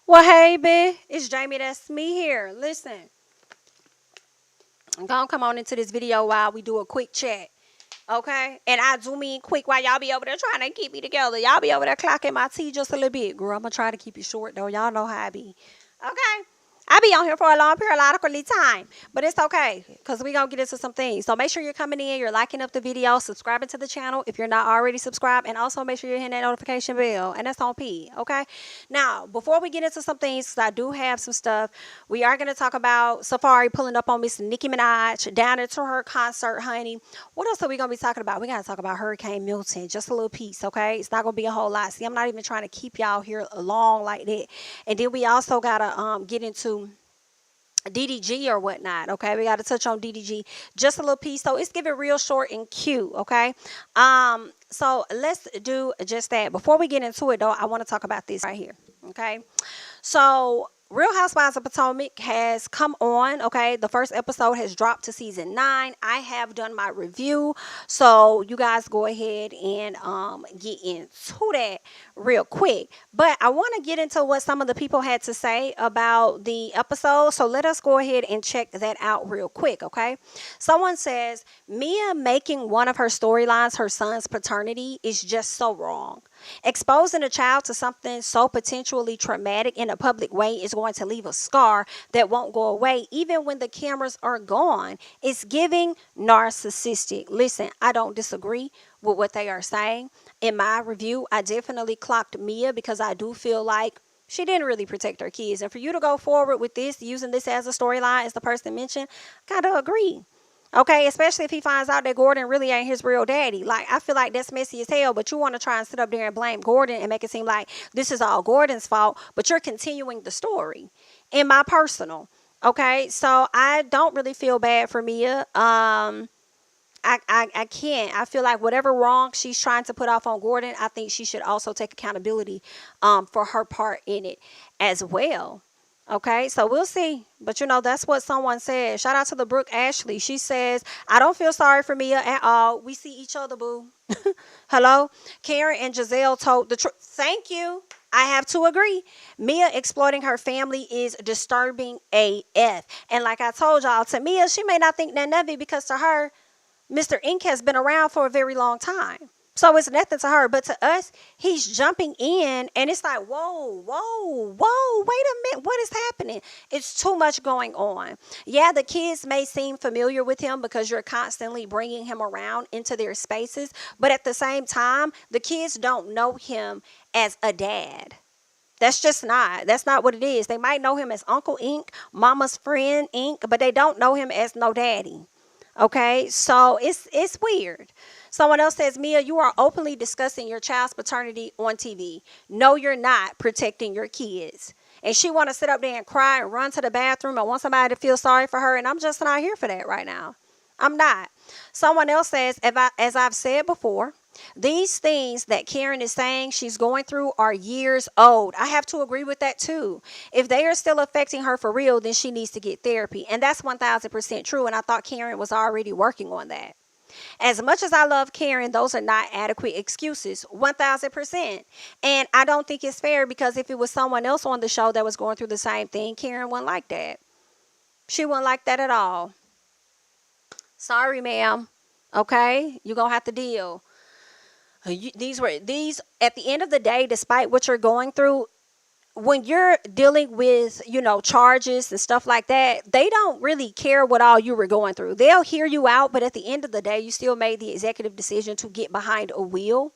Well, hey, B, it's JamiThatsMe here. Listen, I'm gonna come on into this video while we do a quick chat, okay? And I do mean quick while y'all be over there trying to keep me together. Y'all be over there clocking my tea just a little bit. Girl, I'm gonna try to keep it short, though. Y'all know how I be, okay? I be on here for a long periodically time, but it's okay because we gonna get into some things. So make sure you're coming in, you're liking up the video, subscribing to the channel if you're not already subscribed, and also make sure you're hitting that notification bell, and that's on P, okay? Now, before we get into some things, because I do have some stuff, we are gonna talk about Safaree pulling up on Miss Nicki Minaj down into her concert, honey. What else are we gonna be talking about? We gotta talk about Hurricane Milton, just a little piece, okay? It's not gonna be a whole lot. See, I'm not even trying to keep y'all here long like that. And then we also gotta get into DDG or whatnot, okay? We got to touch on DDG just a little piece, so it's giving real short and cute, okay? So let's do just that. Before we get into it, though, I want to talk about this right here, okay? So Real Housewives of Potomac has come on, okay? The first episode has dropped to season 9. I have done my review, so you guys go ahead and get into that real quick. But I want to get into what some of the people had to say about the episode, so let us go ahead and check that out real quick, okay? Someone says, Mia making one of her storylines her son's paternity is just so wrong. Exposing a child to something so potentially traumatic in a public way is going to leave a scar that won't go away even when the cameras are gone. It's giving narcissistic. Listen, I don't disagree with what they are saying. In my review, I definitely clocked Mia because I do feel like she didn't really protect her kids. And for you to go forward with this, using this as a storyline, as the person mentioned, I kind of agree. Okay, especially if he finds out that Gordon really ain't his real daddy. Like, I feel like that's messy as hell, but you want to try and sit up there and blame Gordon and make it seem like this is all Gordon's fault, but you're continuing the story. In my personal, okay? So I don't really feel bad for Mia. I can't. I feel like whatever wrong she's trying to put off on Gordon, I think she should also take accountability for her part in it as well. Okay, so we'll see. But, you know, that's what someone said. Shout out to the Brooke Ashley. She says, I don't feel sorry for Mia at all. We see each other, boo. Hello? Karen and Giselle told the truth. Thank you. I have to agree. Mia exploiting her family is disturbing AF. And like I told y'all, to Mia, she may not think nothing of it because to her, Mr. Ink has been around for a very long time. So it's nothing to her, but to us, he's jumping in and it's like, whoa, whoa, whoa, wait a minute. What is happening? It's too much going on. Yeah, the kids may seem familiar with him because you're constantly bringing him around into their spaces. But at the same time, the kids don't know him as a dad. That's not what it is. They might know him as Uncle Ink, Mama's friend Ink, but they don't know him as no daddy. Okay, so it's weird. Someone else says, Mia, you are openly discussing your child's paternity on TV. No, you're not protecting your kids. And she want to sit up there and cry and run to the bathroom and want somebody to feel sorry for her. And I'm just not here for that right now. I'm not. Someone else says, as I've said before, these things that Karen is saying she's going through are years old. I have to agree with that too. If they are still affecting her for real, then she needs to get therapy. And that's 1000% true. And I thought Karen was already working on that. As much as I love Karen, those are not adequate excuses. 1000%. And I don't think it's fair because if it was someone else on the show that was going through the same thing, Karen wouldn't like that. She wouldn't like that at all. Sorry, ma'am. Okay? You're going to have to deal. These at the end of the day, despite what you're going through, when you're dealing with, you know, charges and stuff like that, they don't really care what all you were going through. They'll hear you out, but at the end of the day, you still made the executive decision to get behind a wheel,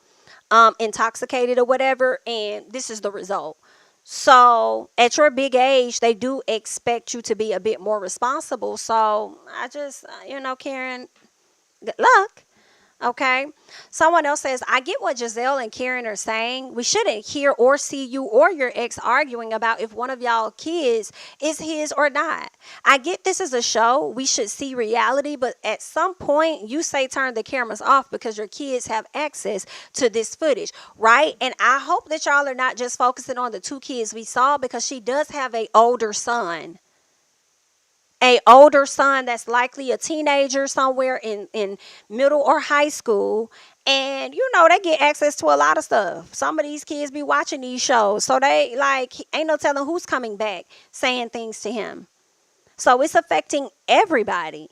intoxicated or whatever, and this is the result. So at your big age, they do expect you to be a bit more responsible. So I just, you know, Karen, good luck. Okay. Someone else says, I get what Giselle and Karen are saying. We shouldn't hear or see you or your ex arguing about if one of y'all kids is his or not. I get this is a show. We should see reality. But at some point, you say turn the cameras off because your kids have access to this footage. Right. And I hope that y'all are not just focusing on the 2 kids we saw because she does have an older son. A older son that's likely a teenager somewhere in middle or high school. And they get access to a lot of stuff. Some of these kids be watching these shows. So they like ain't no telling who's coming back saying things to him. So it's affecting everybody.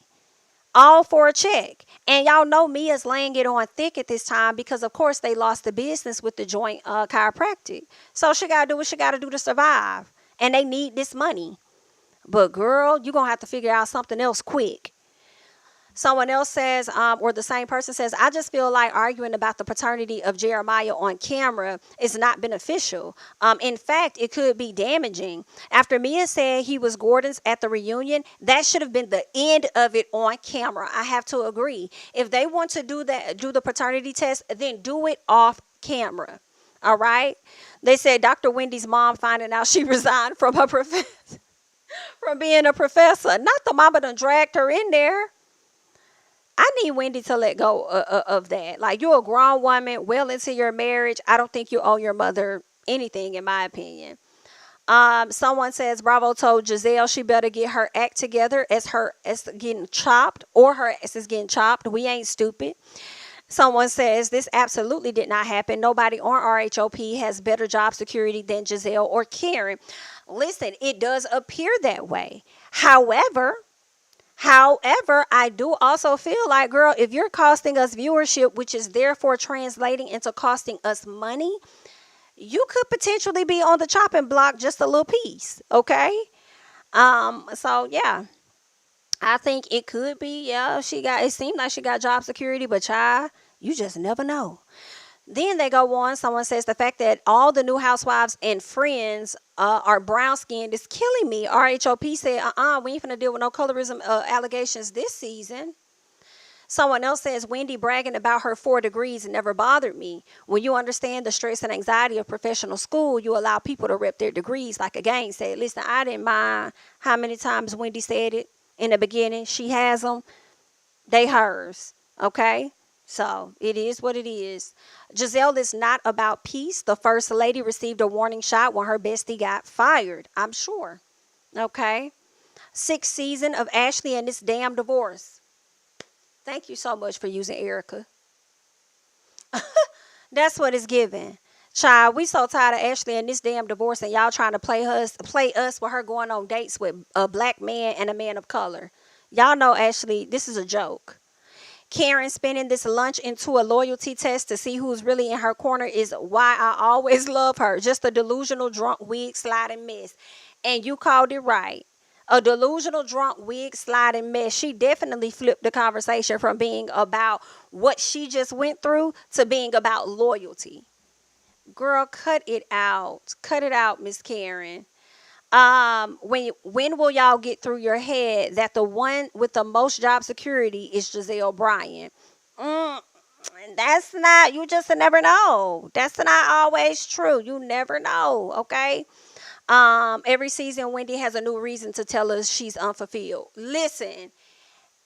All for a check. And y'all know Mia's laying it on thick at this time because of course they lost the business with the joint chiropractic. So she gotta do what she gotta do to survive. And they need this money. But girl, you're gonna have to figure out something else quick. Someone else says, or the same person says, I just feel like arguing about the paternity of Jeremiah on camera is not beneficial. In fact, it could be damaging. After Mia said he was Gordon's at the reunion, that should have been the end of it on camera. I have to agree. If they want to do the paternity test, then do it off camera. All right. They said Dr. Wendy's mom finding out she resigned from her from being a professor. Not the mama done dragged her in there. I need Wendy to let go of that. Like, you're a grown woman, well into your marriage. I don't think you owe your mother anything, in my opinion. Someone says Bravo told Giselle she better get her act together as her ass getting chopped, or her ass is getting chopped. We ain't stupid. Someone says this absolutely did not happen. Nobody on RHOP has better job security than Giselle or Karen. Listen, it does appear that way. However, I do also feel like, girl, if you're costing us viewership, which is therefore translating into costing us money, you could potentially be on the chopping block just a little piece, okay? So yeah, I think it could be. Yeah, it seemed like she got job security, but child, you just never know. Then they go on. Someone says the fact that all the new housewives and friends are brown skinned is killing me. RHOP said, we ain't finna deal with no colorism allegations this season. Someone else says Wendy bragging about her 4 degrees never bothered me. When you understand the stress and anxiety of professional school, you allow people to rep their degrees. Like again said, listen, I didn't mind how many times Wendy said it in the beginning. She has them. They hers. Okay? So it is what it is. Giselle is not about peace. The first lady received a warning shot when her bestie got fired, I'm sure. Okay. 6th season of Ashley and this damn divorce. Thank you so much for using Erica. That's what it's given. Child, we so tired of Ashley and this damn divorce, and y'all trying to play us with her going on dates with a black man and a man of color. Y'all know Ashley, this is a joke. Karen spinning this lunch into a loyalty test to see who's really in her corner is why I always love her. Just a delusional, drunk, wig sliding mess. And you called it right. A delusional, drunk, wig sliding mess. She definitely flipped the conversation from being about what she just went through to being about loyalty. Girl, cut it out. Cut it out, Miss Karen. When will y'all get through your head that the one with the most job security is Giselle Bryant? That's not, you just never know. That's not always true. You never know, okay? Every season, Wendy has a new reason to tell us she's unfulfilled. Listen,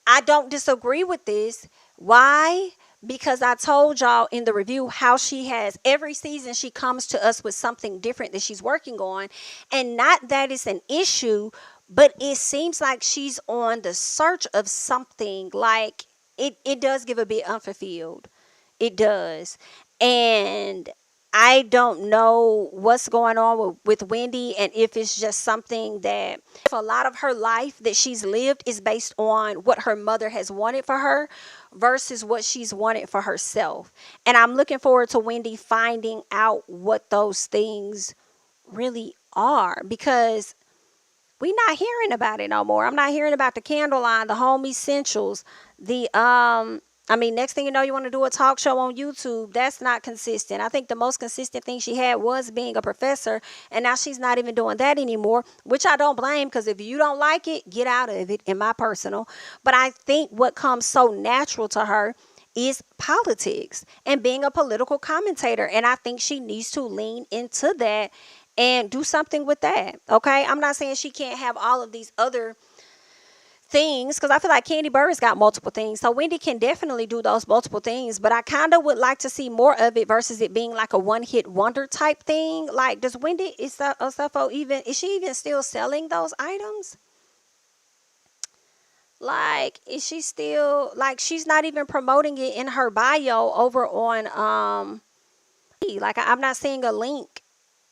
I don't disagree with this. Why? Because I told y'all in the review how she has every season she comes to us with something different that she's working on. And not that it's an issue, but it seems like she's on the search of something. Like it does give a bit unfulfilled. It does. And I don't know what's going on with Wendy, and if it's just something that if a lot of her life that she's lived is based on what her mother has wanted for her versus what she's wanted for herself. And I'm looking forward to Wendy finding out what those things really are, because we not hearing about it no more. I'm not hearing about the candle line, the home essentials, next thing you know, you want to do a talk show on YouTube. That's not consistent. I think the most consistent thing she had was being a professor, and now she's not even doing that anymore, which I don't blame, because if you don't like it, get out of it, in my personal. But I think what comes so natural to her is politics and being a political commentator, and I think she needs to lean into that and do something with that, okay? I'm not saying she can't have all of these other things, because I feel like Candy Burris got multiple things, so Wendy can definitely do those multiple things, but I kind of would like to see more of it versus it being like a one-hit wonder type thing. Like, does Wendy, is she even still selling those items? Like, is she still like she's not even promoting it in her bio over on like I'm not seeing a link.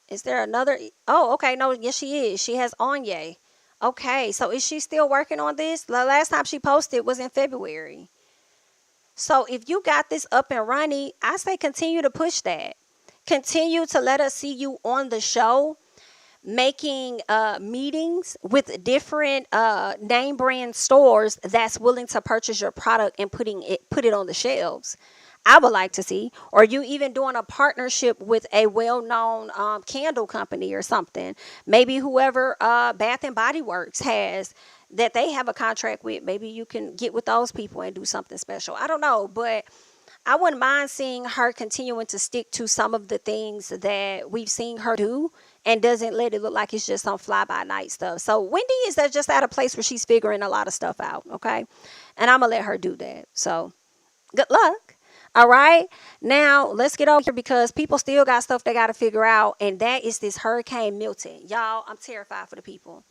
Is there another? Oh, okay. No, yes, she is. She has Anye. Okay, so is she still working on this? The last time she posted was in February. So if you got this up and running, I say continue to push that. Continue to let us see you on the show, making meetings with different name brand stores that's willing to purchase your product and put it on the shelves. I would like to see, or you even doing a partnership with a well-known candle company or something. Maybe whoever Bath and Body Works has that they have a contract with. Maybe you can get with those people and do something special. I don't know, but I wouldn't mind seeing her continuing to stick to some of the things that we've seen her do and doesn't let it look like it's just some fly by night stuff. So Wendy is just at a place where she's figuring a lot of stuff out, okay? And I'm going to let her do that. So good luck. All right. Now let's get over here because people still got stuff they got to figure out. And that is this Hurricane Milton. Y'all, I'm terrified for the people.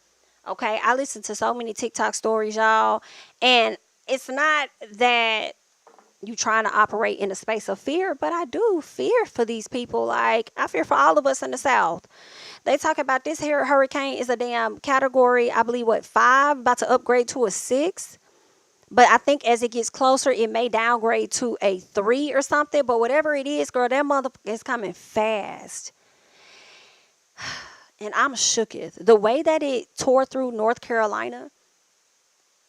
Okay. I listen to so many TikTok stories, y'all. And it's not that you trying to operate in a space of fear, but I do fear for these people. Like, I fear for all of us in the South. They talk about this here hurricane is a damn category, I believe, what, 5, about to upgrade to a 6. But I think as it gets closer, it may downgrade to a 3 or something. But whatever it is, girl, that mother is coming fast. And I'm shooketh. The way that it tore through North Carolina,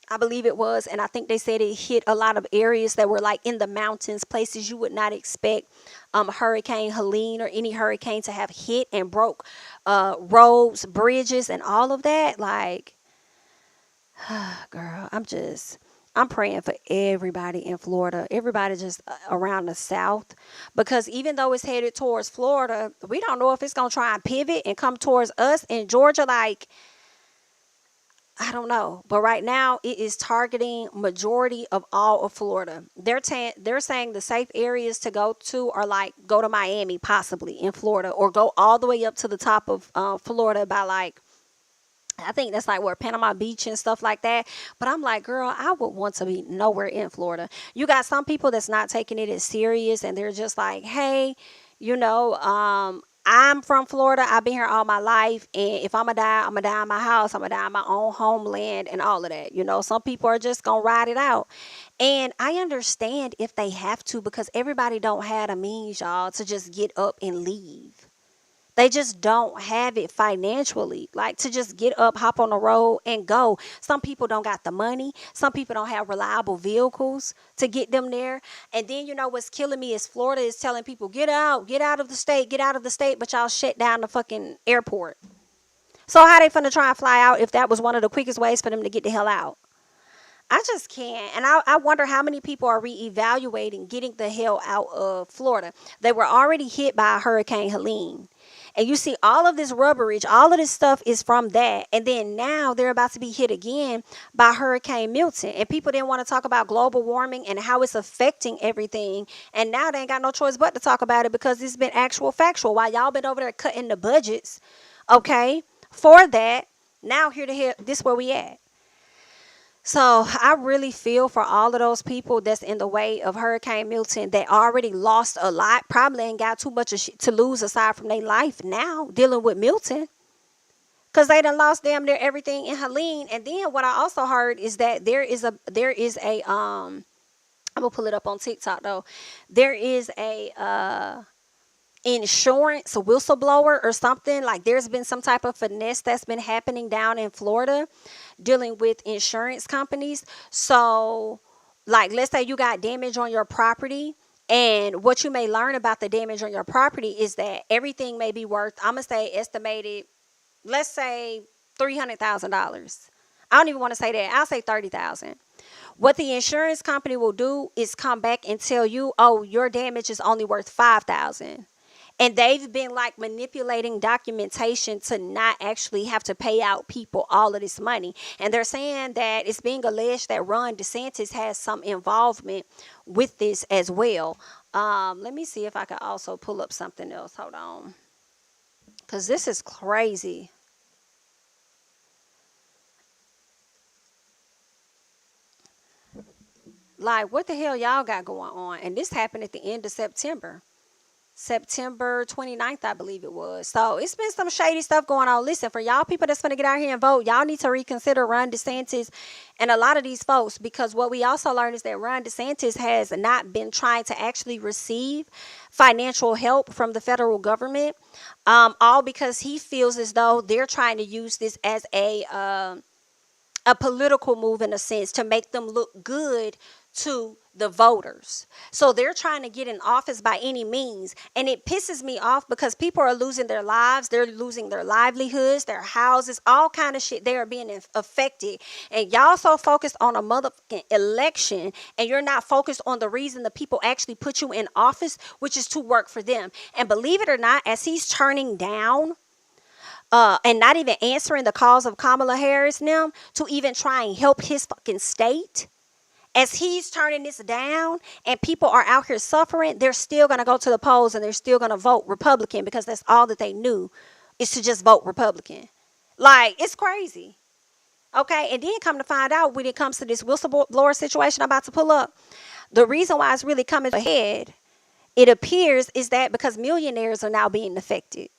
I believe it was, and I think they said it hit a lot of areas that were like in the mountains, places you would not expect Hurricane Helene or any hurricane to have hit and broke roads, bridges, and all of that. Like, girl, I'm praying for everybody in Florida, everybody just around the South, because even though it's headed towards Florida, we don't know if it's going to try and pivot and come towards us in Georgia. Like, I don't know, but right now it is targeting majority of all of Florida. They're saying the safe areas to go to are like go to Miami, possibly in Florida, or go all the way up to the top of Florida by like, I think that's like where Panama Beach and stuff like that. But I'm like, girl, I would want to be nowhere in Florida. You got some people that's not taking it as serious, and they're just like, hey, you know, I'm from Florida. I've been here all my life, and if I'm gonna die in my house. I'm gonna die in my own homeland, and all of that. You know, some people are just gonna ride it out, and I understand if they have to because everybody don't have the means, y'all, to just get up and leave. They just don't have it financially, like to just get up, hop on the road, and go. Some people don't got the money. Some people don't have reliable vehicles to get them there. And then, you know, what's killing me is Florida is telling people, get out of the state, get out of the state, but y'all shut down the fucking airport. So how they finna try and fly out if that was one of the quickest ways for them to get the hell out? I just can't. And I wonder how many people are reevaluating getting the hell out of Florida. They were already hit by Hurricane Helene. And you see all of this rubberage, all of this stuff is from that. And then now they're about to be hit again by Hurricane Milton. And people didn't want to talk about global warming and how it's affecting everything. And now they ain't got no choice but to talk about it because it's been actual factual. While y'all been over there cutting the budgets, okay, for that, now here to here, this where we at. So I really feel for all of those people that's in the way of Hurricane Milton that already lost a lot, probably ain't got too much to lose aside from their life now dealing with Milton. Because they done lost damn near everything in Helene. And then what I also heard is that there is a I'm gonna pull it up on TikTok though. There is a insurance whistleblower or something. Like there's been some type of finesse that's been happening down in Florida dealing with insurance companies. So like let's say you got damage on your property, and what you may learn about the damage on your property is that everything may be worth, I'm gonna say estimated, let's say $300,000. I don't even want to say that. I'll say 30,000. What the insurance company will do is come back and tell you, oh, your damage is only worth 5,000. And they've been like manipulating documentation to not actually have to pay out people all of this money. And they're saying that it's being alleged that Ron DeSantis has some involvement with this as well. Let me see if I can also pull up something else. Hold on. Because this is crazy. Like, what the hell y'all got going on? And this happened at the end of September. September 29th, I believe it was. So it's been some shady stuff going on. Listen, for y'all people that's going to get out here and vote, y'all need to reconsider Ron DeSantis and a lot of these folks, because what we also learned is that Ron DeSantis has not been trying to actually receive financial help from the federal government, all because he feels as though they're trying to use this as a political move, in a sense, to make them look good to the voters. So they're trying to get in office by any means. And it pisses me off because people are losing their lives. They're losing their livelihoods, their houses, all kind of shit. They are being affected. And y'all so focused on a motherfucking election, and you're not focused on the reason the people actually put you in office, which is to work for them. And believe it or not, as he's turning down and not even answering the calls of Kamala Harris now to even try and help his fucking state, as he's turning this down and people are out here suffering, they're still going to go to the polls and they're still going to vote Republican, because that's all that they knew, is to just vote Republican. Like, it's crazy. Okay, and then come to find out, when it comes to this whistleblower situation I'm about to pull up, the reason why it's really coming ahead, it appears, is that because millionaires are now being affected.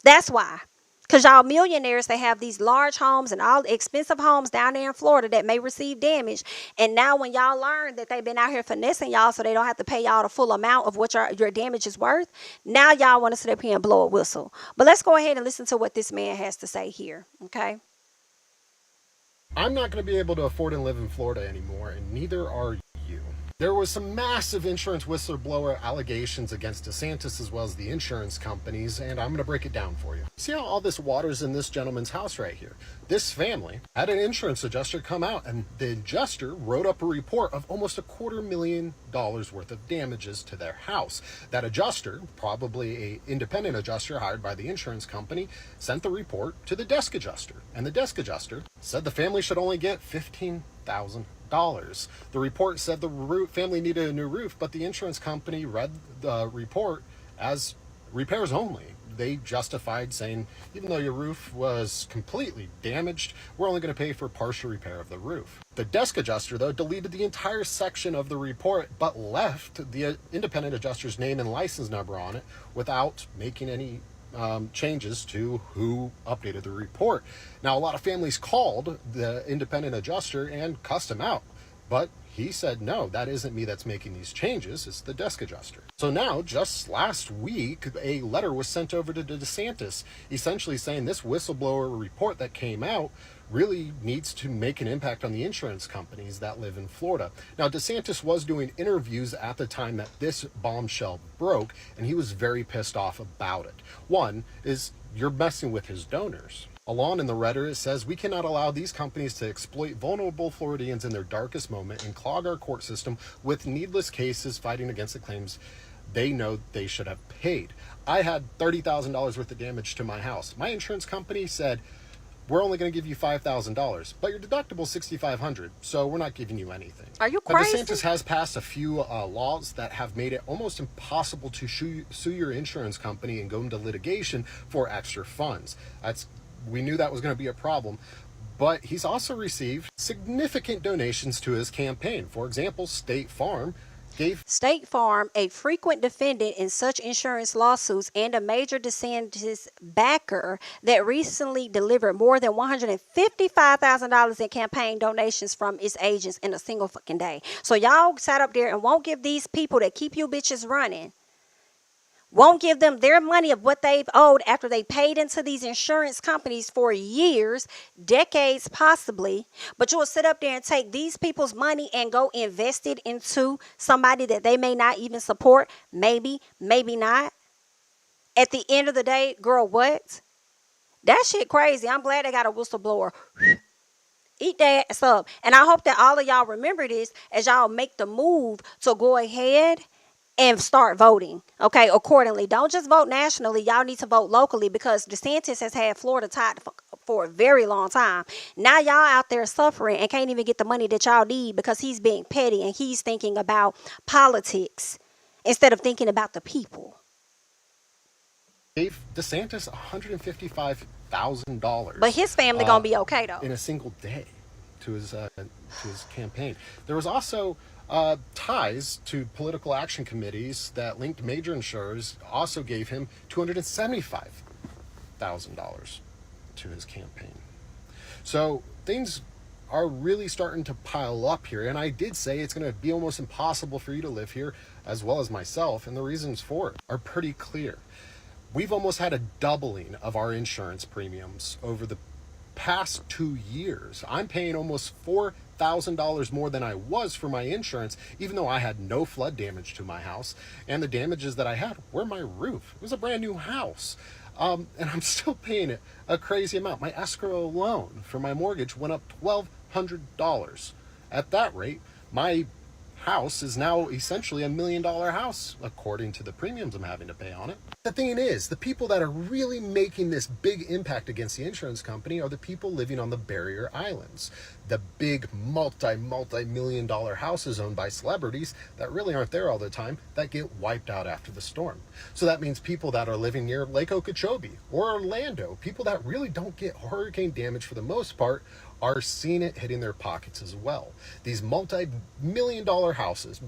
That's why. Because y'all millionaires, they have these large homes and all the expensive homes down there in Florida that may receive damage. And now when y'all learn that they've been out here finessing y'all so they don't have to pay y'all the full amount of what your damage is worth, now y'all want to sit up here and blow a whistle. But let's go ahead and listen to what this man has to say here, okay? I'm not going to be able to afford and live in Florida anymore, and neither are you. There was some massive insurance whistleblower allegations against DeSantis as well as the insurance companies, and I'm going to break it down for you. See how all this water's in this gentleman's house right here? This family had an insurance adjuster come out, and the adjuster wrote up a report of almost $250,000 worth of damages to their house. That adjuster, probably an independent adjuster hired by the insurance company, sent the report to the desk adjuster, and the desk adjuster said the family should only get $15,000. The report said the family needed a new roof, but the insurance company read the report as repairs only. They justified saying, even though your roof was completely damaged, we're only going to pay for partial repair of the roof. The desk adjuster, though, deleted the entire section of the report, but left the independent adjuster's name and license number on it without making any changes to who updated the report. Now, a lot of families called the independent adjuster and cussed him out, but he said, no, that isn't me that's making these changes, it's the desk adjuster. So now, just last week, a letter was sent over to DeSantis, essentially saying this whistleblower report that came out really needs to make an impact on the insurance companies that live in Florida. Now, DeSantis was doing interviews at the time that this bombshell broke, and he was very pissed off about it. One is, you're messing with his donors. Along in the letter, it says, we cannot allow these companies to exploit vulnerable Floridians in their darkest moment and clog our court system with needless cases fighting against the claims they know they should have paid. I had $30,000 worth of damage to my house. My insurance company said, we're only going to give you $5,000, but your deductible is $6,500, so we're not giving you anything. Are you crazy? DeSantis has passed a few laws that have made it almost impossible to sue your insurance company and go into litigation for extra funds. We knew that was going to be a problem, but he's also received significant donations to his campaign. For example, State Farm, a frequent defendant in such insurance lawsuits and a major DeSantis backer that recently delivered more than $155,000 in campaign donations from its agents in a single fucking day. So y'all sat up there and won't give these people that keep you bitches running, won't give them their money of what they've owed after they paid into these insurance companies for years, decades possibly, but you will sit up there and take these people's money and go invest it into somebody that they may not even support, maybe not. At the end of the day, girl, what? That shit crazy. I'm glad they got a whistleblower. Eat that ass up. And I hope that all of y'all remember this as y'all make the move to go ahead and start voting, okay, accordingly. Don't just vote nationally. Y'all need to vote locally, because DeSantis has had Florida tied for a very long time. Now y'all out there suffering and can't even get the money that y'all need because he's being petty and he's thinking about politics instead of thinking about the people. Gave DeSantis $155,000. But his family gonna be okay though. In a single day to his campaign. There was also ties to political action committees that linked major insurers also gave him $275,000 to his campaign. So things are really starting to pile up here, and I did say it's going to be almost impossible for you to live here, as well as myself, and the reasons for it are pretty clear. We've almost had a doubling of our insurance premiums over the past 2 years. I'm paying almost $4,000 more than I was for my insurance, even though I had no flood damage to my house, and the damages that I had were my roof. It was a brand new house. And I'm still paying it a crazy amount. My escrow loan for my mortgage went up $1,200. At that rate, my house is now essentially $1 million house, according to the premiums I'm having to pay on it. The thing is, the people that are really making this big impact against the insurance company are the people living on the barrier islands. The big multi-million dollar houses owned by celebrities that really aren't there all the time, that get wiped out after the storm. So that means people that are living near Lake Okeechobee or Orlando, people that really don't get hurricane damage for the most part, are seeing it hitting their pockets as well. These multi-million dollar houses,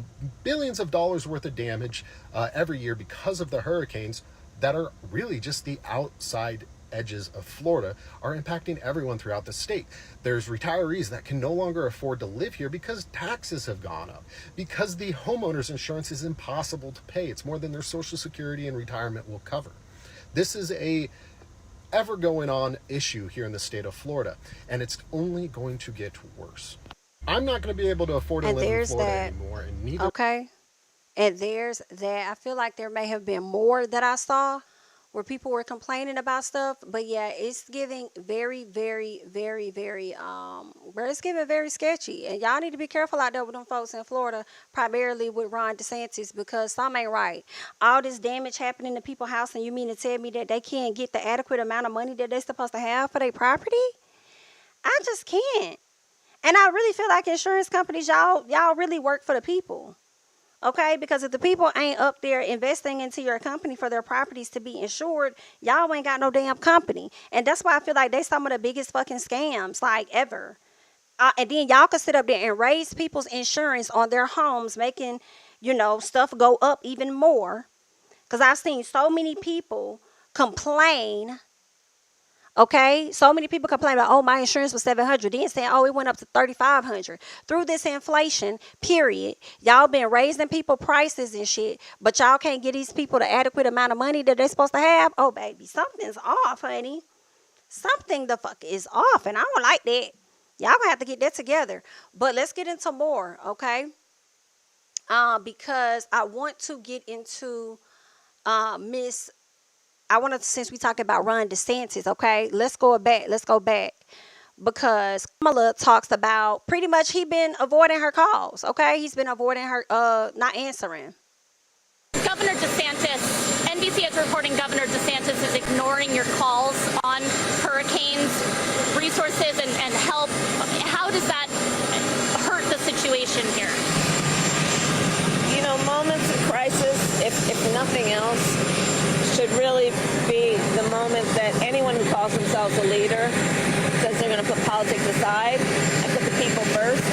billions of dollars worth of damage every year because of the hurricanes that are really just the outside edges of Florida, are impacting everyone throughout the state. There's retirees that can no longer afford to live here because taxes have gone up, because the homeowner's insurance is impossible to pay. It's more than their Social Security and retirement will cover. This is a ever going on issue here in the state of Florida, and it's only going to get worse. I'm not going to be able to afford to live in Florida anymore, and neither. Okay, and there's that. I feel like there may have been more that I saw where people were complaining about stuff, but yeah, it's giving very, very, very, very, where it's giving very sketchy, and y'all need to be careful out there with them folks in Florida, primarily with Ron DeSantis, because something ain't right. All this damage happening to people's house, and you mean to tell me that they can't get the adequate amount of money that they're supposed to have for their property? I just can't. And I really feel like insurance companies, y'all really work for the people. Okay, because if the people ain't up there investing into your company for their properties to be insured, y'all ain't got no damn company. And that's why I feel like they some of the biggest fucking scams like ever. And then y'all can sit up there and raise people's insurance on their homes, making, stuff go up even more. Because I've seen so many people complain. Okay, so many people complain about, oh, my insurance was $700. Then saying, oh, it went up to $3,500. Through this inflation, period, y'all been raising people prices and shit, but y'all can't get these people the adequate amount of money that they're supposed to have. Oh, baby, something's off, honey. Something the fuck is off, and I don't like that. Y'all gonna have to get that together. But let's get into more, okay? Because I want to get into since we talking about Ron DeSantis, okay, let's go back because Kamala talks about pretty much he been avoiding her calls, okay? He's been avoiding her, not answering. Governor DeSantis, NBC is reporting Governor DeSantis is ignoring your calls on hurricanes, resources, and help. How does that hurt the situation here? Moments of crisis, if nothing else, should really be the moment that anyone who calls themselves a leader says they're going to put politics aside and put the people first.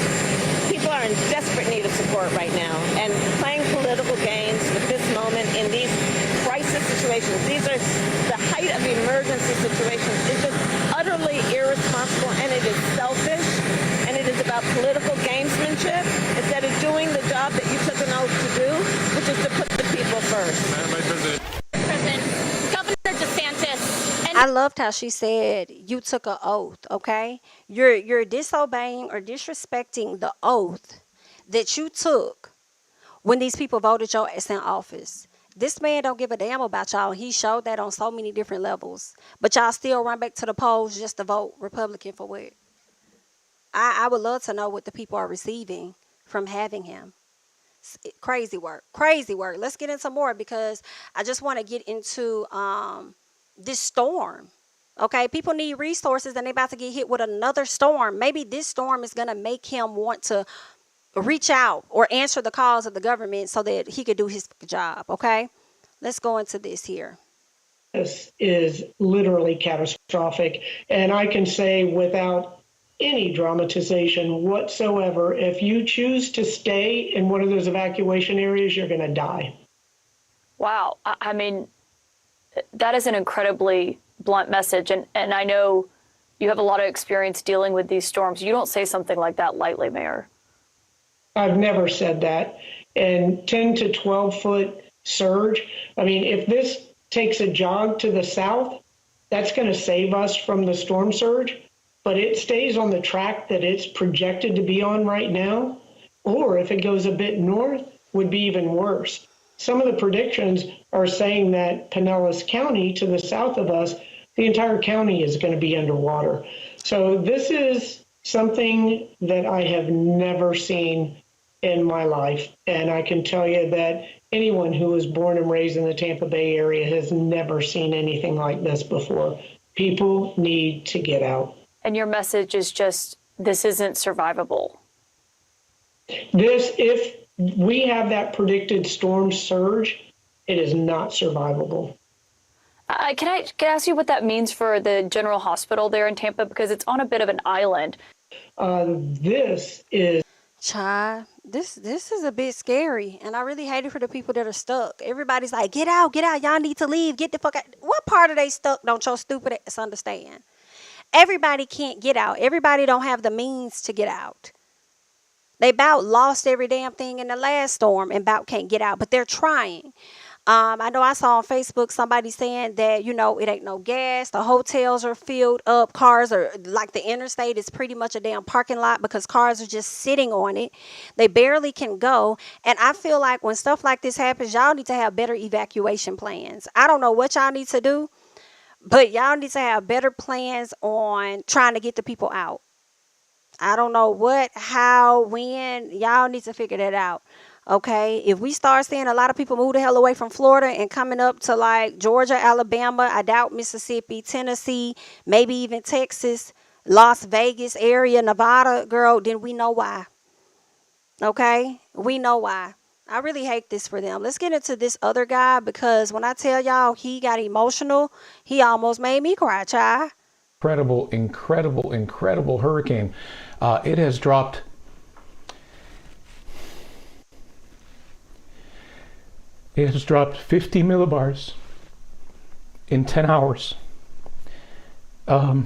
People are in desperate need of support right now, and playing political games with this moment in these crisis situations, these are the height of emergency situations, is just utterly irresponsible, and it is selfish, and it is about political gamesmanship instead of doing the job that you took an oath to do, which is to put the people first. Governor DeSantis. I loved how she said you took an oath, okay? You're disobeying or disrespecting the oath that you took when these people voted your ass in office. This man don't give a damn about y'all. He showed that on so many different levels. But y'all still run back to the polls just to vote Republican for what? I would love to know what the people are receiving from having him. Crazy work. Let's get into more because I just want to get into this storm. Okay, people need resources and they're about to get hit with another storm. Maybe this storm is going to make him want to reach out or answer the calls of the government so that he could do his job. Okay, let's go into this here. This is literally catastrophic. And I can say without any dramatization whatsoever. If you choose to stay in one of those evacuation areas, you're going to die. Wow. I mean, that is an incredibly blunt message. And I know you have a lot of experience dealing with these storms. You don't say something like that lightly, Mayor. I've never said that. And 10 to 12 foot surge. I mean, if this takes a jog to the south, that's going to save us from the storm surge. But it stays on the track that it's projected to be on right now, or if it goes a bit north, would be even worse. Some of the predictions are saying that Pinellas County, to the south of us, the entire county is going to be underwater. So this is something that I have never seen in my life. And I can tell you that anyone who was born and raised in the Tampa Bay area has never seen anything like this before. People need to get out. And your message is just, this isn't survivable. If we have that predicted storm surge, it is not survivable. Can I ask you what that means for the general hospital there in Tampa? Because it's on a bit of an island. This is... Child, this is a bit scary, and I really hate it for the people that are stuck. Everybody's like, get out, y'all need to leave, get the fuck out. What part of they stuck don't your stupid ass understand? Everybody can't get out. Everybody don't have the means to get out. They about lost every damn thing in the last storm and about can't get out, but they're trying. I know I saw on Facebook somebody saying that, it ain't no gas. The hotels are filled up. Cars are like the interstate is pretty much a damn parking lot because cars are just sitting on it. They barely can go. And I feel like when stuff like this happens, y'all need to have better evacuation plans. I don't know what y'all need to do, but y'all need to have better plans on trying to get the people out. I don't know what, how, when. Y'all need to figure that out. Okay, if we start seeing a lot of people move the hell away from Florida and coming up to like Georgia, Alabama, I doubt Mississippi, Tennessee, maybe even Texas, Las Vegas area, Nevada, girl, then we know why. Okay, we know why. I really hate this for them. Let's get into this other guy because when I tell y'all he got emotional, he almost made me cry, child. Incredible hurricane. It has dropped. It has dropped 50 millibars in 10 hours. I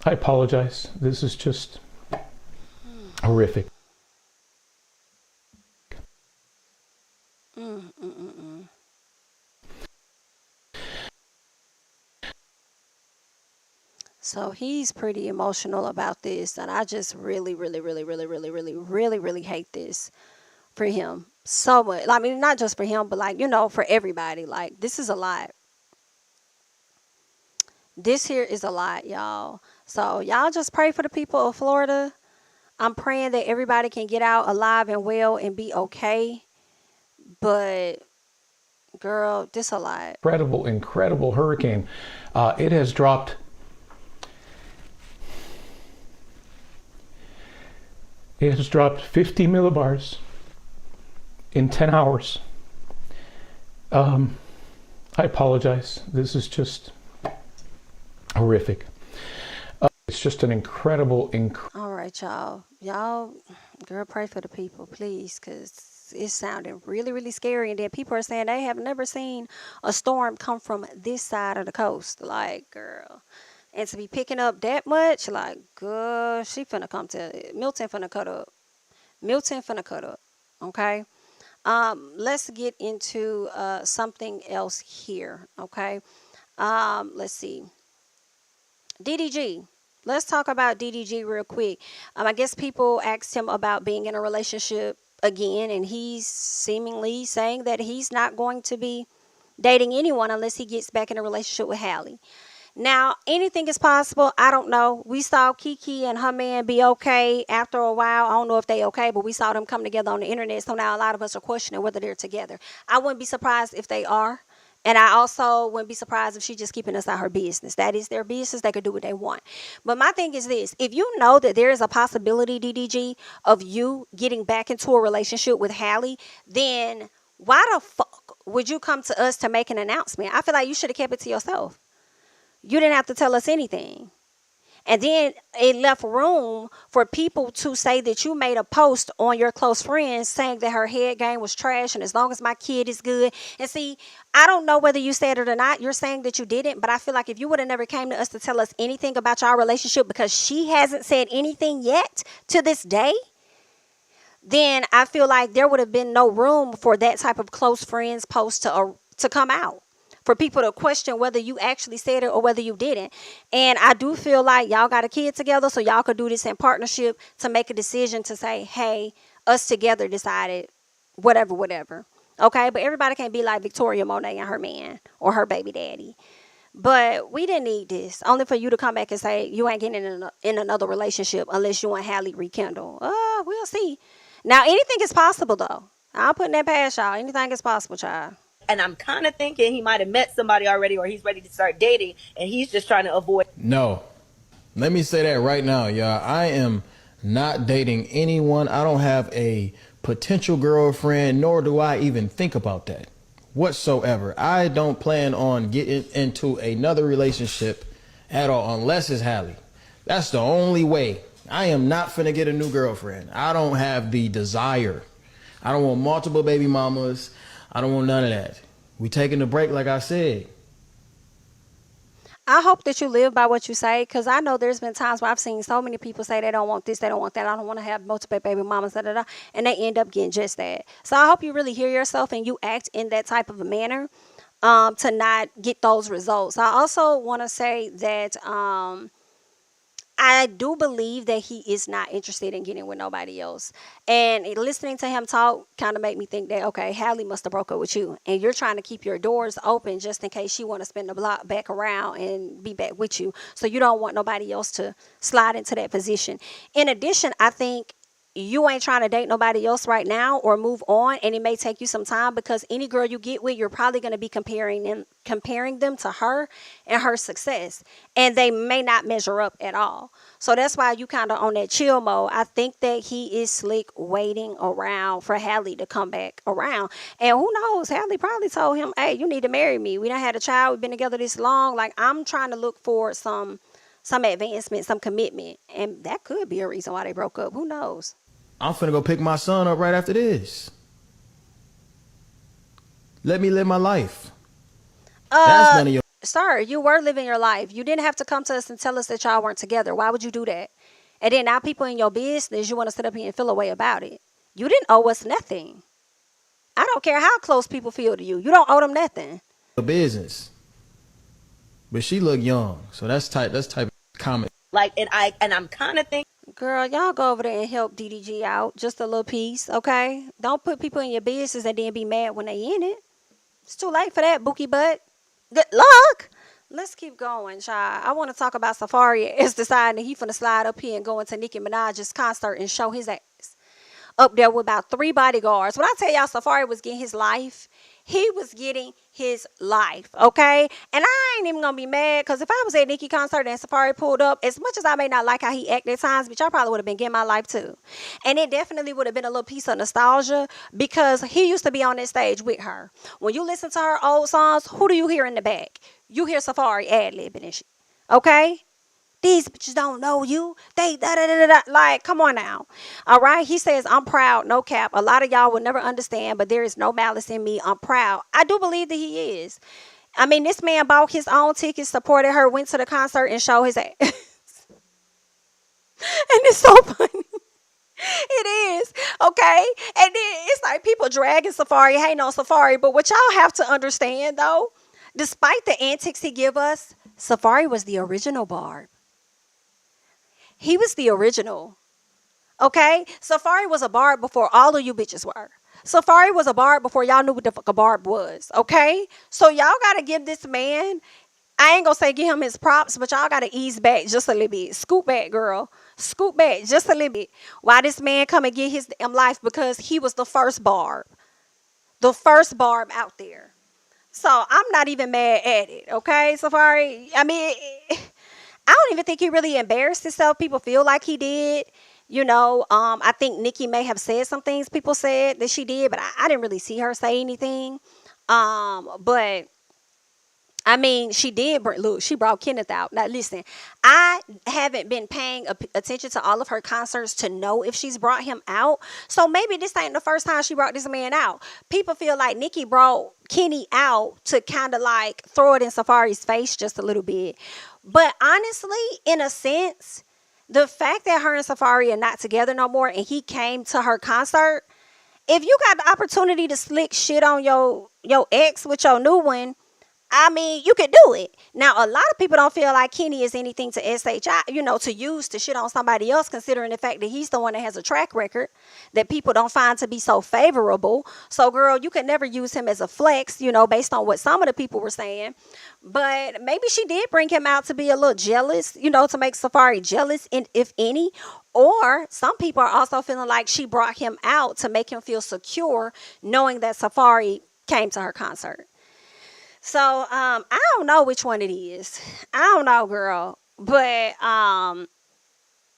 apologize. This is just horrific. So he's pretty emotional about this, and I just really hate this for him so much. I mean, not just for him, but like, for everybody. Like, this is a lot. This here is a lot, y'all. So y'all just pray for the people of Florida. I'm praying that everybody can get out alive and well and be okay. But girl, this a lot. Incredible hurricane. It has dropped. It has dropped 50 millibars in 10 hours. I apologize. This is just horrific. It's just an incredible. All right, y'all. Girl, pray for the people, please, because it's sounding really scary. And then people are saying they have never seen a storm come from this side of the coast. Like, girl. And to be picking up that much, like, girl, she finna come to Milton finna cut up. Okay? Let's get into something else here, okay? Let's see. DDG. Let's talk about DDG real quick. I guess people asked him about being in a relationship again, and he's seemingly saying that he's not going to be dating anyone unless he gets back in a relationship with Halle. Now, anything is possible. I don't know. We saw Kiki and her man be okay after a while. I don't know if they okay, but we saw them come together on the internet. So now a lot of us are questioning whether they're together. I wouldn't be surprised if they are. And I also wouldn't be surprised if she's just keeping us out her business. That is their business. They could do what they want. But my thing is this. If you know that there is a possibility, DDG, of you getting back into a relationship with Halle, then why the fuck would you come to us to make an announcement? I feel like you should have kept it to yourself. You didn't have to tell us anything. And then it left room for people to say that you made a post on your close friends saying that her head game was trash and as long as my kid is good. And see, I don't know whether you said it or not. You're saying that you didn't, but I feel like if you would have never came to us to tell us anything about your relationship, because she hasn't said anything yet to this day, then I feel like there would have been no room for that type of close friends post to come out, for people to question whether you actually said it or whether you didn't. And I do feel like y'all got a kid together, so y'all could do this in partnership to make a decision to say, hey, us together decided whatever. Okay, but everybody can't be like Victoria Monet and her man or her baby daddy. But we didn't need this, only for you to come back and say you ain't getting in another relationship unless you and Halle rekindle. We'll see. Now, anything is possible, though. I'm putting that past y'all. Anything is possible, child. And I'm kind of thinking he might have met somebody already, or he's ready to start dating, and he's just trying to avoid. No. Let me say that right now, y'all. I am not dating anyone. I don't have a potential girlfriend, nor do I even think about that whatsoever. I don't plan on getting into another relationship at all unless it's Halle. That's the only way. I am not finna get a new girlfriend. I don't have the desire. I don't want multiple baby mamas. I don't want none of that. We taking a break, like I said. I hope that you live by what you say, because I know there's been times where I've seen so many people say they don't want this, they don't want that, I don't want to have multiple baby mamas, and they end up getting just that. So I hope you really hear yourself and you act in that type of a manner to not get those results. I also want to say that I do believe that he is not interested in getting with nobody else. And listening to him talk kind of made me think that, okay, Halle must have broke up with you. And you're trying to keep your doors open just in case she want to spin the block back around and be back with you. So you don't want nobody else to slide into that position. In addition, I think you ain't trying to date nobody else right now or move on, and it may take you some time, because any girl you get with, you're probably going to be comparing them to her and her success, and they may not measure up at all. So that's why you kind of on that chill mode. I think that he is slick waiting around for Halle to come back around, and who knows, Halle probably told him, hey, you need to marry me, we done had a child, we've been together this long, like I'm trying to look for some advancement, some commitment, and that could be a reason why they broke up. Who knows? I'm finna go pick my son up right after this. Let me live my life. That's none of your... Sir, you were living your life. You didn't have to come to us and tell us that y'all weren't together. Why would you do that? And then now people in your business, you want to sit up here and feel a way about it. You didn't owe us nothing. I don't care how close people feel to you. You don't owe them nothing. Business. But she look young, so that's type of comment. Like, and I'm kind of thinking. Girl, y'all go over there and help DDG out. Just a little piece, okay? Don't put people in your business and then be mad when they in it. It's too late for that, bookie butt. Good luck. Let's keep going, child. I want to talk about Safaree is deciding that he finna slide up here and go into Nicki Minaj's concert and show his ass. Up there with about 3 bodyguards. When I tell y'all Safaree was getting his life, he was getting his life, okay? And I ain't even gonna be mad, because if I was at Nicki concert and Safaree pulled up, as much as I may not like how he acted at times, but y'all probably would have been getting my life too. And it definitely would have been a little piece of nostalgia, because he used to be on that stage with her. When you listen to her old songs, who do you hear in the back? You hear Safaree ad-libbing and shit, okay? These bitches don't know you. They da-da-da-da-da. Like, come on now. All right? He says, I'm proud, no cap. A lot of y'all will never understand, but there is no malice in me. I'm proud. I do believe that he is. I mean, this man bought his own tickets, supported her, went to the concert, and showed his ass. And it's so funny. It is, okay? And then it's like people dragging Safaree, hating on Safaree. But what y'all have to understand, though, despite the antics he give us, Safaree was the original Barb. He was the original, okay? Safaree was a Barb before all of you bitches were. Safaree was a Barb before y'all knew what the fuck a Barb was, okay? So y'all got to give this man, I ain't going to say give him his props, but y'all got to ease back just a little bit. Scoot back, girl. Scoot back just a little bit. Why this man come and get his damn life? Because he was the first Barb. The first Barb out there. So I'm not even mad at it, okay, Safaree? I mean, I don't even think he really embarrassed himself. People feel like he did. You know, I think Nicki may have said some things people said that she did, but I didn't really see her say anything. But I mean, she did. Look, she brought Kenneth out. Now, listen, I haven't been paying attention to all of her concerts to know if she's brought him out. So maybe this ain't the first time she brought this man out. People feel like Nicki brought Kenny out to kind of like throw it in Safaree's face just a little bit. But honestly, in a sense, the fact that her and Safaree are not together no more and he came to her concert, if you got the opportunity to slick shit on your ex with your new one, I mean, you could do it. Now, a lot of people don't feel like Kenny is anything to SHI, to use to shit on somebody else, considering the fact that he's the one that has a track record that people don't find to be so favorable. So, girl, you could never use him as a flex, based on what some of the people were saying. But maybe she did bring him out to be a little jealous, to make Safaree jealous, if any. Or some people are also feeling like she brought him out to make him feel secure, knowing that Safaree came to her concert. So, I don't know which one it is. I don't know, girl. But,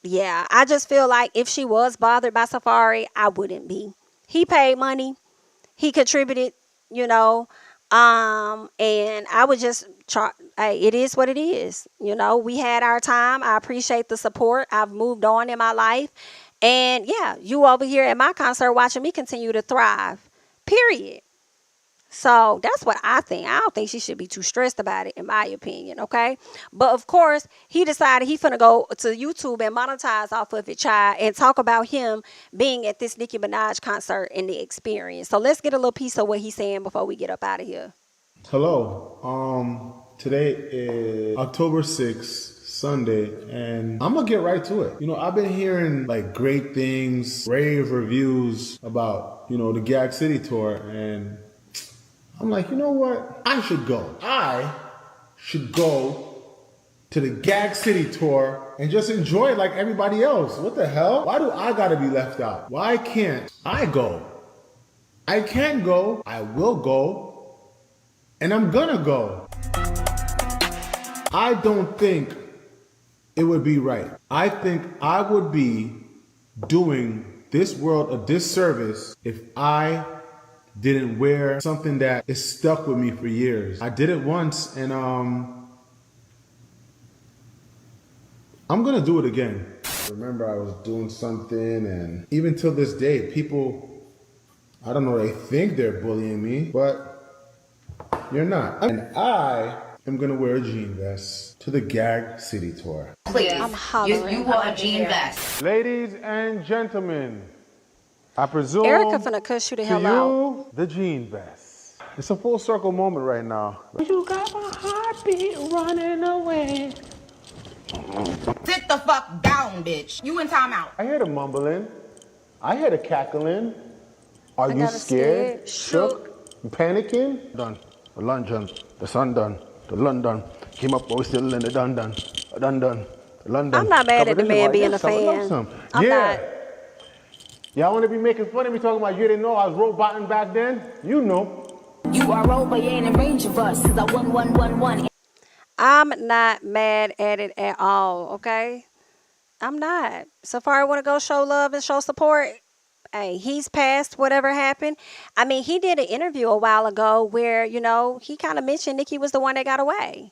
yeah, I just feel like if she was bothered by Safaree, I wouldn't be. He paid money. He contributed, and I would just try. Hey, it is what it is. We had our time. I appreciate the support. I've moved on in my life. And, yeah, you over here at my concert watching me continue to thrive. Period. So that's what I think. I don't think she should be too stressed about it, in my opinion, okay? But, of course, he decided he finna go to YouTube and monetize off of it, child, and talk about him being at this Nicki Minaj concert and the experience. So let's get a little piece of what he's saying before we get up out of here. Hello. Today is October 6th. Sunday, and I'm gonna get right to it. I've been hearing like great things, rave reviews about, the Gag City tour, and I'm like, you know what? I should go. I should go to the Gag City tour and just enjoy it like everybody else. What the hell? Why do I gotta be left out? Why can't I go? I can go. I will go. And I'm gonna go. I don't think it would be right. I think I would be doing this world a disservice if I didn't wear something that is stuck with me for years. I did it once, and I'm gonna do it again. Remember, I was doing something, and even till this day, people, I don't know, they think they're bullying me, but you're not. And I am gonna wear a jean vest to the Gag City tour. Please, I'm hollering. you wore a jean vest. Ladies and gentlemen, I presume Erica finna cuss you the hell out. the jean vest. It's a full circle moment right now. You got my heartbeat running away. Sit the fuck down, bitch. You in timeout. I hear the mumbling. I hear the cackling. Are you scared? Shook? Panicking? Done. The London. The sun done. The London. Came up, but we still in the done. London. I'm not mad at the man being a fan. I'm not. Y'all want to be making fun of me talking about you didn't know I was roboting back then? You know. You are roll, but you ain't in range of us. Cause I 1. I'm not mad at it at all, okay? I'm not. Safaree want to go show love and show support. Hey, he's past whatever happened. I mean, he did an interview a while ago where, he kind of mentioned Nicki was the one that got away.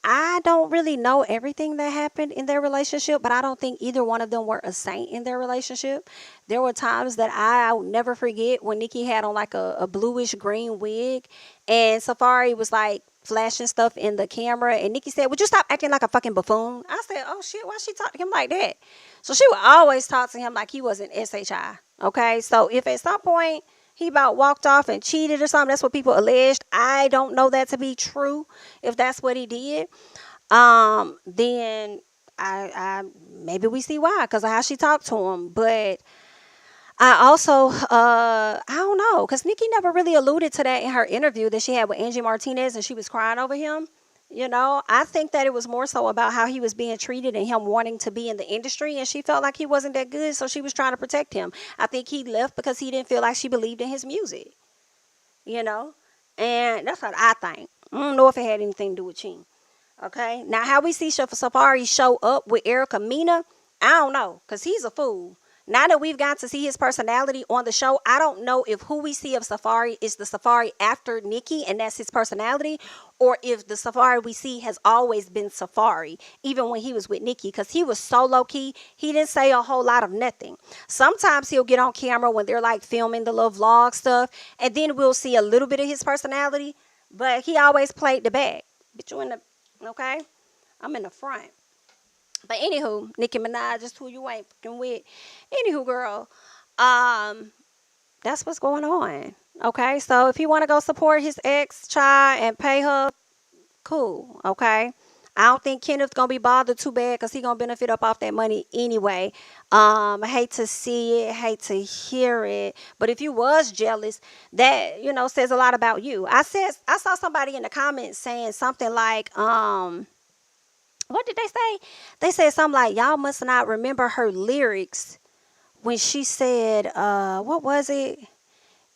I don't really know everything that happened in their relationship, but I don't think either one of them were a saint in their relationship. There were times that I'll never forget when Nicki had on like a bluish green wig and Safaree was like flashing stuff in the camera and Nicki said, "Would you stop acting like a fucking buffoon?" I said, "Oh shit, why she talk to him like that?" So she would always talk to him like he wasn't SHI. Okay, so if at some point he about walked off and cheated or something, that's what people alleged. I don't know that to be true. If that's what he did, then I maybe we see why, because of how she talked to him. But I also, I don't know, because Nicki never really alluded to that in her interview that she had with Angie Martinez and she was crying over him. I think that it was more so about how he was being treated and him wanting to be in the industry, and she felt like he wasn't that good, so she was trying to protect him. I think he left because he didn't feel like she believed in his music, and that's what I think. I don't know if it had anything to do with cheating. Okay, now how we see Safaree show up with Erica Mena, I don't know, because he's a fool. Now that we've got to see his personality on the show, I don't know if who we see of Safaree is the Safaree after Nicki and that's his personality, or if the Safaree we see has always been Safaree, even when he was with Nicki, because he was so low-key. He didn't say a whole lot of nothing. Sometimes he'll get on camera when they're like filming the little vlog stuff, and then we'll see a little bit of his personality, but he always played the back. Bitch, you in the, okay? I'm in the front. But anywho, Nicki Minaj is who you ain't fucking with. Anywho, girl, that's what's going on. Okay, so if you want to go support his ex-child and pay her, cool, okay? I don't think Kenneth's going to be bothered too bad because he's going to benefit up off that money anyway. I hate to see it, hate to hear it. But if you was jealous, that, you know, says a lot about you. I saw somebody in the comments saying something like, what did they say? They said something like, y'all must not remember her lyrics when she said, what was it?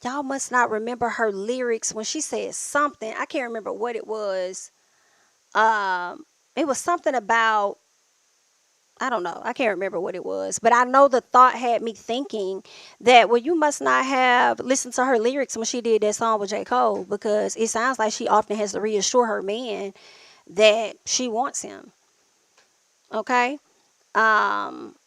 Y'all must not remember her lyrics when she said something. I can't remember what it was. It was something about, I don't know. I can't remember what it was. But I know the thought had me thinking that, well, you must not have listened to her lyrics when she did that song with J. Cole, because it sounds like she often has to reassure her man that she wants him. Okay,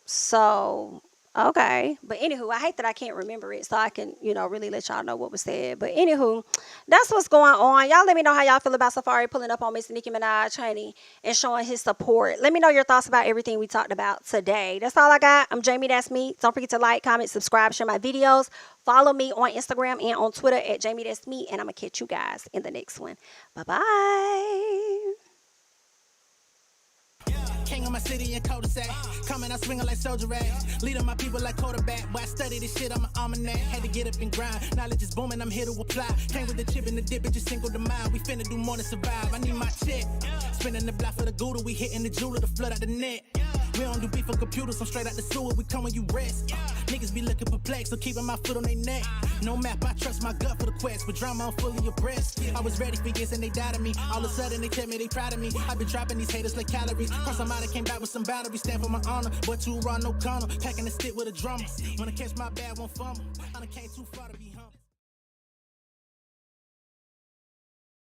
so, okay, but anywho, I hate that I can't remember it, so I can, you know, really let y'all know what was said. But anywho, that's what's going on. Y'all let me know how y'all feel about Safaree pulling up on Miss Nicki Minaj, honey, and showing his support. Let me know your thoughts about everything we talked about today. That's all I got. I'm Jami, that's me. Don't forget to like, comment, subscribe, share my videos. Follow me on Instagram and on Twitter at Jami, that's me, and I'm gonna catch you guys in the next one. Bye-bye. King of my city and cul-de-sac. Coming out swinging like soldier rags. Leading my people like quarterback. Boy, I study this shit, I'm an almanac. Had to get up and grind. Knowledge is booming, I'm here to apply. Came with the chip and the dip, it just single the mind. We finna do more than survive. I need my check. Spinning the block for the Gouda. We hitting the jeweler to flood out the net. We don't do beef on computers, I'm straight out the sewer. We come when you rest. Niggas be looking perplexed, so keeping my foot on their neck. No map, I trust my gut for the quest. With drama, I'm fully abreast. I was ready for years and they doubted me. All of a sudden they tell me they proud of me. I've been dropping these haters like calories. Cross them out, I came back with some boundaries. Stand for my honor, but too raw, no corner. Packing the stick with a drummer. When I catch my bad, won't fumble. I done came too far to be